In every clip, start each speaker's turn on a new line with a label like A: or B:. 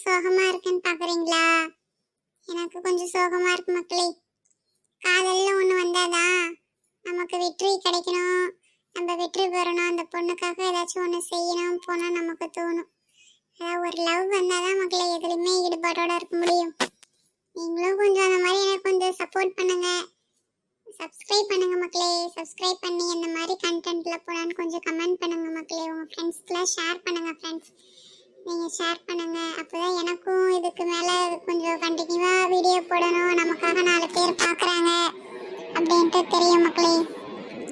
A: சோகமா இருக்குன்னு பாக்குறீங்களா? எனக்கு கொஞ்சம் சோகமா இருக்கு மக்களே. காதல்ல ஒண்ணு வந்தாதான் நமக்கு வெற்றி கிடைக்கணும், நம்ம வெற்றி பெறணும், அந்த பொண்ணுக்காக ஏதாச்சும் ஒண்ணு செய்யணும் போனா நமக்கு தோணும். அதாவது ஒரு லவ் வந்தாதான் மக்களே எதுலையுமே ஈடுபாடோட இருக்க முடியும். நீங்களும் கொஞ்சம் அந்த மாதிரி எனக்கு கொஞ்சம் சப்போர்ட் பண்ணுங்க, சப்ஸ்கிரைப் பண்ணுங்க மக்களே. சப்ஸ்கிரைப் பண்ணி இந்த மாதிரி கண்டென்ட்ல போலான்னு கொஞ்சம் கமெண்ட் பண்ணுங்க மக்களே. உங்க ஃப்ரெண்ட்ஸ்க்குலாம் ஷேர் பண்ணுங்க ஃப்ரெண்ட்ஸ். நீங்கள் ஷேர் பண்ணுங்க, அப்போதான் எனக்கும் இதுக்கு மேலே கொஞ்சம் கண்டினியூவாக வீடியோ போடணும், நமக்காக 4 பேர் பார்க்குறாங்க அப்படின்ட்டு தெரியும் மக்களே.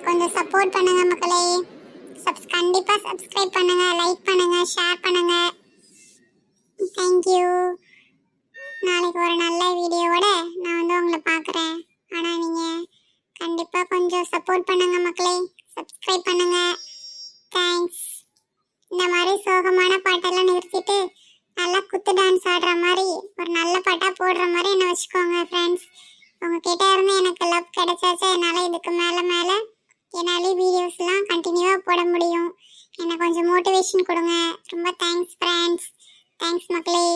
A: கொஞ்சம் சப்போர்ட் பண்ணுங்க மக்களே. கண்டிப்பாக சப்ஸ்கிரைப் பண்ணுங்க, லைக் பண்ணுங்க, ஷேர் பண்ணுங்க. தேங்க்யூ. நாளைக்கு ஒரு நல்ல வீடியோவோட நான் உங்களை பார்க்குறேன். ஆனால் நீங்கள் கண்டிப்பாக கொஞ்சம் சப்போர்ட் பண்ணுங்க மக்களே, சப்ஸ்கிரைப் பண்ணுங்க. தேங்க்ஸ். இந்த மாதிரி சோகமான பாட்டெல்லாம் நிறுத்திட்டு நல்லா குத்து டான்ஸ் ஆடுற மாதிரி ஒரு நல்ல பாட்டா போடுற மாதிரி என்ன வச்சுக்கோங்க ஃப்ரெண்ட்ஸ். உங்ககிட்ட இருந்து எனக்கு லவ் கிடைச்சாச்சா என்னால் இதுக்கு மேலே என்னாலே வீடியோஸ்லாம் கண்டினியூவாக போட முடியும். எனக்கு கொஞ்சம் மோட்டிவேஷன் கொடுங்க. ரொம்ப தேங்க்ஸ் ஃப்ரெண்ட்ஸ். தேங்க்ஸ் மக்களே.